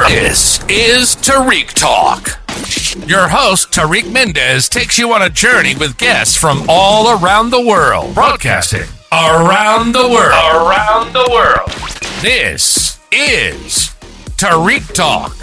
This is Tariq Talk. Your host, Tariq Mendez, takes you on a journey with guests from all around the world, broadcasting around the world. This is Tariq Talk.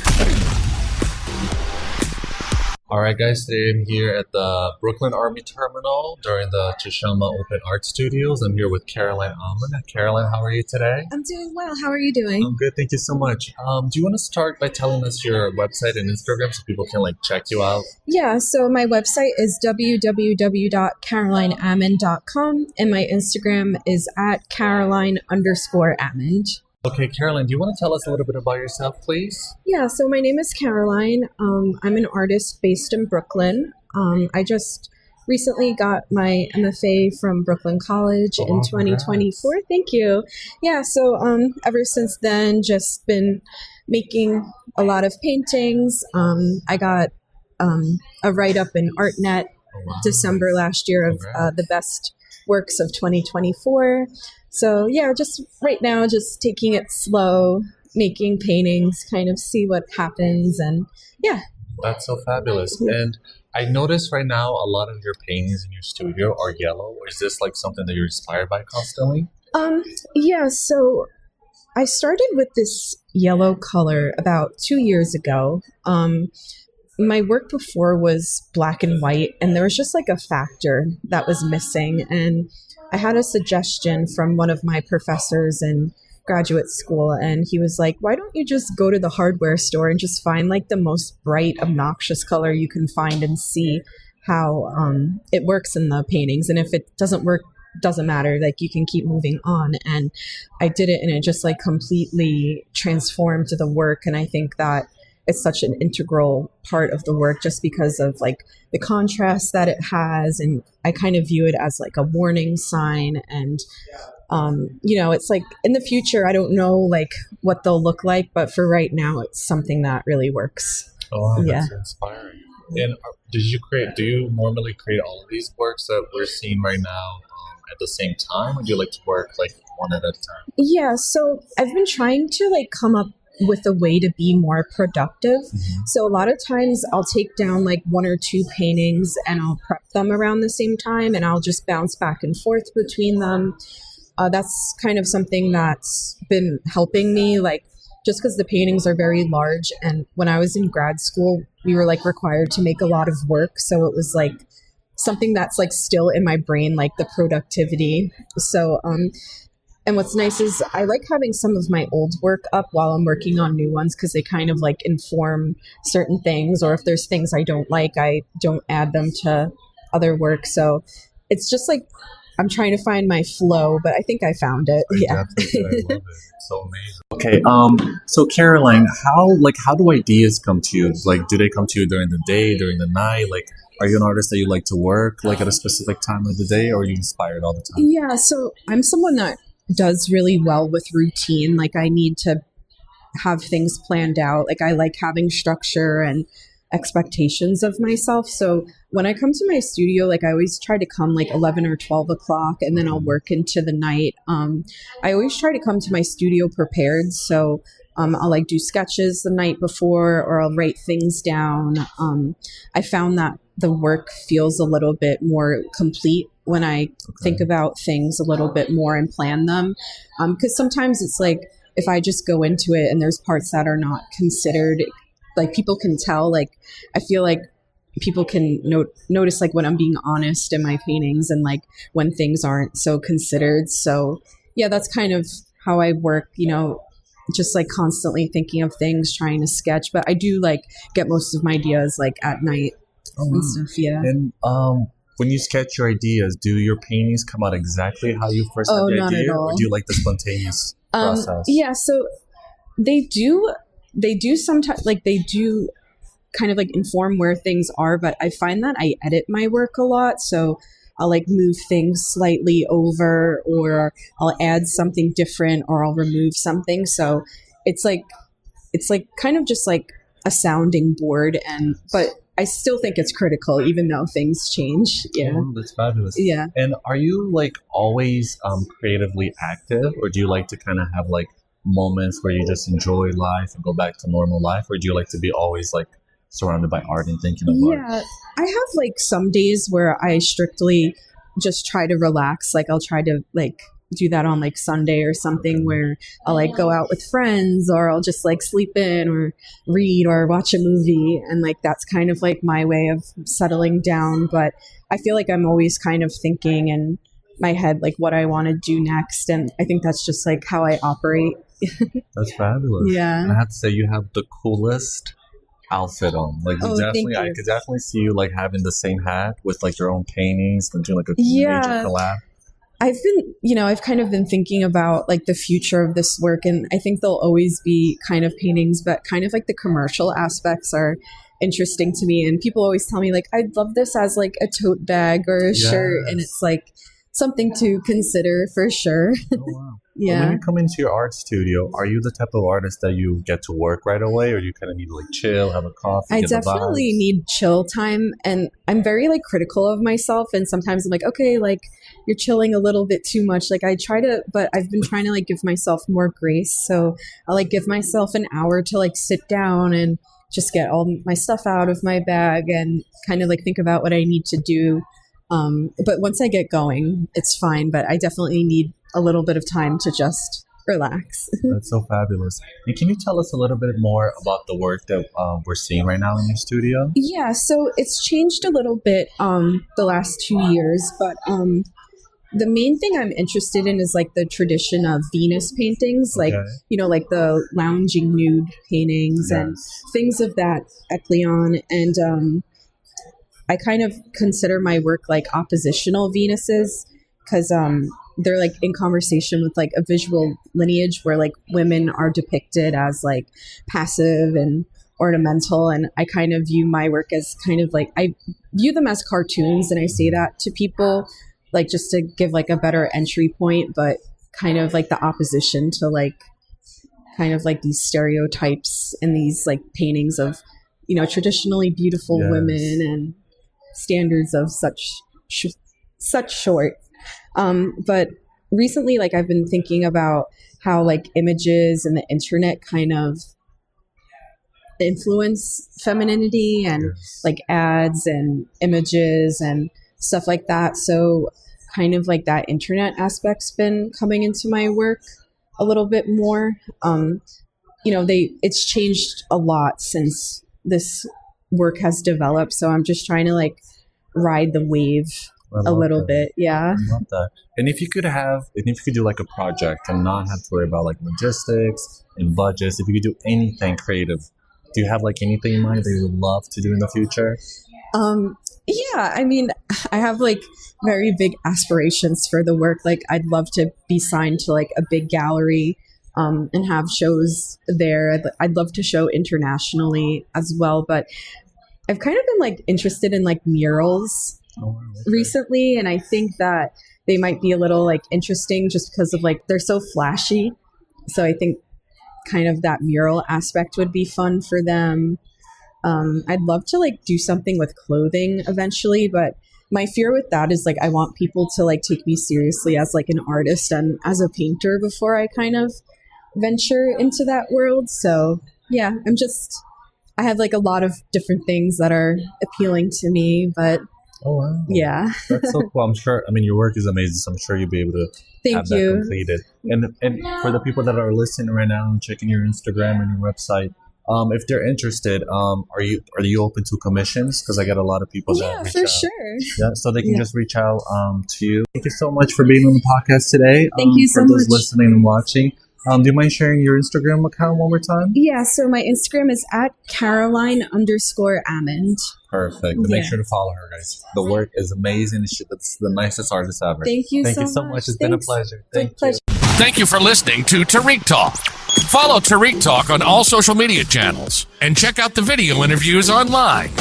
All right, guys, today I'm here at the Brooklyn Army Terminal during the Chishama Open Art Studios. I'm here with Caroline Almond. Caroline, how are you today? I'm doing well. How are you doing? I'm good, thank you so much. Do you want to start by telling us your website and Instagram so people can check you out? Yeah, so my website is www.carolineamond.com and my Instagram is at Caroline_Amond. Okay, Caroline, do you want to tell us a little bit about yourself, please? Yeah, so my name is Caroline. I'm an artist based in Brooklyn. I just recently got my MFA from Brooklyn College in 2024. Congrats. Thank you. Yeah, so ever since then, just been making a lot of paintings. I got a write-up in ArtNet December last year of the best works of 2024. So yeah, just right now, just taking it slow, making paintings, kind of see what happens, and yeah. That's so fabulous. And I notice right now a lot of your paintings in your studio are yellow. Is this something that you're inspired by constantly? Yeah, so I started with this yellow color about 2 years ago. My work before was black and white, and there was just a factor that was missing. And I had a suggestion from one of my professors in graduate school, and he was like, why don't you just go to the hardware store and just find the most bright, obnoxious color you can find and see how it works in the paintings. And if it doesn't work, doesn't matter, you can keep moving on. And I did it, and it just completely transformed the work. And I think that it's such an integral part of the work just because of the contrast that it has. And I kind of view it as a warning sign. And, it's in the future, I don't know what they'll look like, but for right now, it's something that really works. Oh, yeah. That's inspiring. And do you normally create all of these works that we're seeing right now at the same time? Or do you like to work one at a time? Yeah. So I've been trying to come up with a way to be more productive. Mm-hmm. So a lot of times I'll take down one or two paintings and I'll prep them around the same time, and I'll just bounce back and forth between them. That's kind of something that's been helping me, just because the paintings are very large. And when I was in grad school, we were required to make a lot of work. So it was something that's still in my brain, the productivity. So, and what's nice is I like having some of my old work up while I'm working on new ones, because they kind of inform certain things, or if there's things I don't like, I don't add them to other work. So it's just I'm trying to find my flow, but I think I found it. Yeah. Definitely. I love it. It's so amazing. Okay. So Caroline, how do ideas come to you? Do they come to you during the day, during the night? Are you an artist that you like to work at a specific time of the day, or are you inspired all the time? Yeah. So I'm someone that does really well with routine. I need to have things planned out. I like having structure and expectations of myself. So when I come to my studio, I always try to come 11 or 12 o'clock, and then I'll work into the night. I always try to come to my studio prepared. So I'll do sketches the night before, or I'll write things down. I found that the work feels a little bit more complete when I think about things a little bit more and plan them. Because sometimes it's if I just go into it and there's parts that are not considered, people can tell. I feel people can notice when I'm being honest in my paintings, and when things aren't so considered. So yeah, that's kind of how I work, just constantly thinking of things, trying to sketch. But I do get most of my ideas at night and stuff. Yeah. And when you sketch your ideas, do your paintings come out exactly how you first had the not idea, at all. or do you like the spontaneous process? Yeah, so they do sometimes, they do kind of inform where things are, but I find that I edit my work a lot. So I'll move things slightly over, or I'll add something different, or I'll remove something. So it's kind of just a sounding board, but I still think it's critical, even though things change. Yeah. Oh, that's fabulous. Yeah. And are you always creatively active, or do you like to kind of have moments where you just enjoy life and go back to normal life, or do you like to be always like surrounded by art and thinking of art? Yeah, I have like some days where I strictly just try to relax. Like I'll try to like do that on like Sunday or something, where I'll like go out with friends, or I'll just like sleep in or read or watch a movie. And like that's kind of like my way of settling down. But I feel like I'm always kind of thinking in my head like what I want to do next. And I think that's just like how I operate. That's fabulous. Yeah. And I have to say, you have the coolest outfit on. Like, Oh, thank you. I could definitely see you like having the same hat with like your own paintings and doing like a Yeah. major collab. I've kind of been thinking about like the future of this work, and I think there'll always be kind of paintings, but kind of like the commercial aspects are interesting to me. And people always tell me like, I'd love this as like a tote bag or a shirt, and it's like something to consider for sure. Oh, wow. Yeah. When you come into your art studio, are you the type of artist that you get to work right away, or do you kind of need to like chill, have a coffee? I get the definitely vibes? need chill time, and I'm very like critical of myself, and sometimes I'm like, okay, like you're chilling a little bit too much. Like but I've been trying to like give myself more grace. So I'll like give myself an hour to like sit down and just get all my stuff out of my bag and kind of like think about what I need to do. But once I get going, it's fine. But I definitely need a little bit of time to just relax. That's so fabulous. And can you tell us a little bit more about the work that we're seeing right now in your studio? Yeah, so it's changed a little bit the last 2 years, but the main thing I'm interested in is like the tradition of Venus paintings, like, like the lounging nude paintings and things of that echelon. And I kind of consider my work like oppositional Venuses, because they're like in conversation with like a visual lineage where like women are depicted as like passive and ornamental. And I kind of view my work as kind of like, I view them as cartoons, and I say that to people like just to give like a better entry point, but kind of like the opposition to like kind of like these stereotypes and these like paintings of, traditionally beautiful women and standards of such short. But recently, like I've been thinking about how like images and the internet kind of influence femininity and like ads and images and stuff like that. So kind of like that internet aspect's been coming into my work a little bit more. It's changed a lot since this work has developed. So I'm just trying to like ride the wave a little bit. Yeah. I love that. And if you could do like a project and not have to worry about like logistics and budgets, if you could do anything creative, do you have like anything in mind that you would love to do in the future? Yeah, I mean, I have like very big aspirations for the work. Like I'd love to be signed to like a big gallery and have shows there. I'd love to show internationally as well, but I've kind of been like interested in like murals recently, and I think that they might be a little like interesting just because of like they're so flashy. So I think kind of that mural aspect would be fun for them. I'd love to like do something with clothing eventually, but my fear with that is like I want people to like take me seriously as like an artist and as a painter before I kind of venture into that world. So yeah, I have like a lot of different things that are appealing to me, but yeah. That's so cool. I'm sure, your work is amazing, so I'm sure you'll be able to have that completed. And for the people that are listening right now and checking your Instagram and your website, if they're interested, are you open to commissions? Because I get a lot of people that reach out. Sure. Yeah, so they can just reach out to you. Thank you so much for being on the podcast today. Thank you so much. For those much. listening and watching, do you mind sharing your Instagram account one more time? Yeah, so my Instagram is at Caroline_Almond. Perfect. Make sure to follow her, guys. The work is amazing. It's the nicest artist ever. Thank you so much. It's been a pleasure. Thank you. Thank you for listening to Tariq Talk. Follow Tariq Talk on all social media channels and check out the video interviews online.